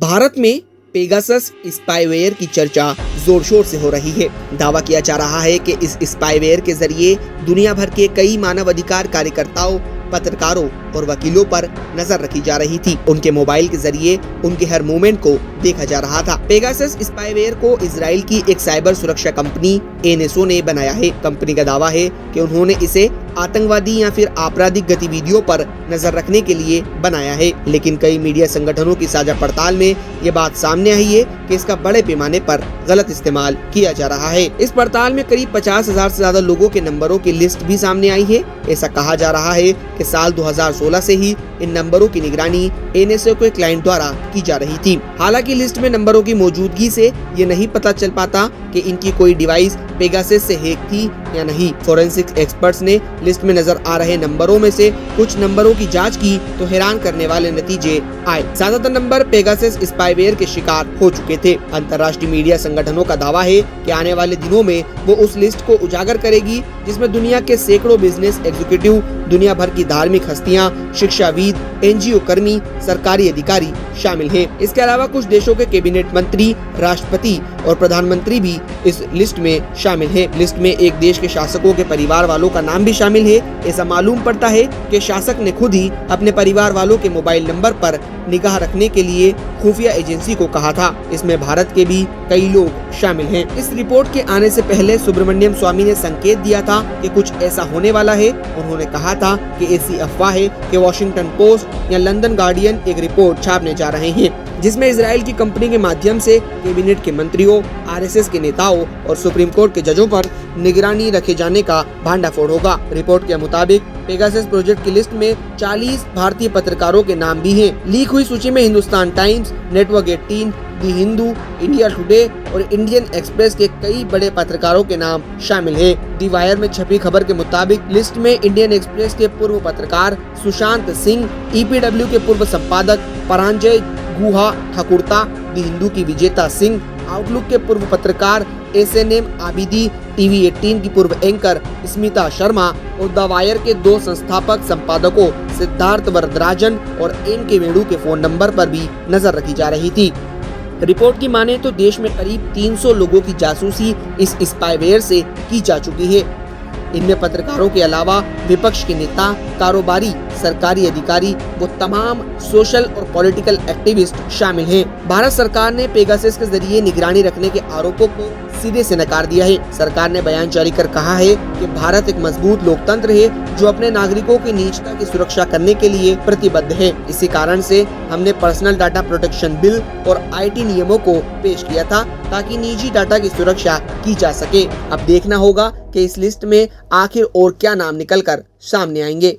भारत में Pegasus spyware की चर्चा जोर शोर से हो रही है। दावा किया जा रहा है कि इस स्पाईवेयर के जरिए दुनिया भर के कई मानवाधिकार कार्यकर्ताओं, पत्रकारों और वकीलों पर नजर रखी जा रही थी। उनके मोबाइल के जरिए उनके हर मूवमेंट को देखा जा रहा था। पेगासस स्पाईवेयर को इजराइल की एक साइबर सुरक्षा कंपनी एनएसओ ने बनाया है। कंपनी का दावा है कि उन्होंने इसे आतंकवादी या फिर आपराधिक गतिविधियों पर नजर रखने के लिए बनाया है, लेकिन कई मीडिया संगठनों की साझा पड़ताल में ये बात सामने आई है कि इसका बड़े पैमाने पर गलत इस्तेमाल किया जा रहा है। इस पड़ताल में करीब 50,000 से ज्यादा लोगों के नंबरों की लिस्ट भी सामने आई है। ऐसा कहा जा रहा है कि साल 2016 से ही इन नंबरों की निगरानी एनएसओ के क्लाइंट द्वारा की जा रही थी। हालांकि लिस्ट में नंबरों की मौजूदगी से ये नहीं पता चल पाता कि इनकी कोई डिवाइस पेगासस से हैक थी या नहीं। फोरेंसिक एक्सपर्ट्स ने लिस्ट में नजर आ रहे नंबरों में से कुछ नंबरों की जांच की तो हैरान करने वाले नतीजे आए। ज्यादातर नंबर पेगासस स्पाईवेयर के शिकार हो चुके थे। अंतर्राष्ट्रीय मीडिया संगठनों का दावा है कि आने वाले दिनों में वो उस लिस्ट को उजागर करेगी जिसमें दुनिया के सैकड़ों बिजनेस एग्जीक्यूटिव, दुनिया भर की धार्मिक हस्तियां, शिक्षाविद, एनजीओ कर्मी, सरकारी अधिकारी शामिल हैं। इसके अलावा कुछ देशों के कैबिनेट मंत्री, राष्ट्रपति और प्रधानमंत्री भी इस लिस्ट में शामिल हैं। लिस्ट में एक देश के शासकों के परिवार वालों का नाम भी शामिल है। ऐसा मालूम पड़ता है कि शासक ने खुद ही अपने परिवार वालों के मोबाइल नंबर पर निगाह रखने के लिए खुफिया एजेंसी को कहा था। इसमें भारत के भी कई लोग शामिल हैं। इस रिपोर्ट के आने से पहले सुब्रमण्यम स्वामी ने संकेत दिया था कि कुछ ऐसा होने वाला है। उन्होंने कहा था कि ऐसी अफवाह है कि वॉशिंगटन पोस्ट या लंदन गार्डियन एक रिपोर्ट छापने जा रहे हैं जिसमें इजराइल की कंपनी के माध्यम से कैबिनेट के मंत्रियों, आरएसएस के नेताओं और सुप्रीम कोर्ट के जजों पर निगरानी रखे जाने का भांडाफोड़ होगा। रिपोर्ट के मुताबिक पेगासस प्रोजेक्ट की लिस्ट में 40 भारतीय पत्रकारों के नाम भी हैं। लीक हुई सूची में हिंदुस्तान टाइम्स, नेटवर्क 18, दी हिंदू, इंडिया टुडे और इंडियन एक्सप्रेस के कई बड़े पत्रकारों के नाम शामिल हैं। दी वायर में छपी खबर के मुताबिक लिस्ट में इंडियन एक्सप्रेस के पूर्व पत्रकार सुशांत सिंह, ईपीडब्ल्यू के पूर्व संपादक परांजय गुहा ठाकुरता, दी हिंदू की विजेता सिंह, आउटलुक के पूर्व पत्रकार एसएनएम आबिदी, टीवी 18 की पूर्व एंकर स्मिता शर्मा और द वायर के 2 संस्थापक संपादकों सिद्धार्थ वरदराजन और एन के वेणु के फोन नंबर पर भी नजर रखी जा रही थी। रिपोर्ट की माने तो देश में करीब 300 लोगों की जासूसी इस स्पाईवेयर से की जा चुकी है। इनमें पत्रकारों के अलावा विपक्ष के नेता, कारोबारी, सरकारी अधिकारी व तमाम सोशल और पॉलिटिकल एक्टिविस्ट शामिल हैं। भारत सरकार ने पेगासस के जरिए निगरानी रखने के आरोपों को सीधे से नकार दिया है। सरकार ने बयान जारी कर कहा है कि भारत एक मजबूत लोकतंत्र है जो अपने नागरिकों की निजता की सुरक्षा करने के लिए प्रतिबद्ध है। इसी कारण से हमने पर्सनल डाटा प्रोटेक्शन बिल और आईटी नियमों को पेश किया था ताकि निजी डाटा की सुरक्षा की जा सके। अब देखना होगा कि इस लिस्ट में आखिर और क्या नाम निकलकर सामने आएंगे।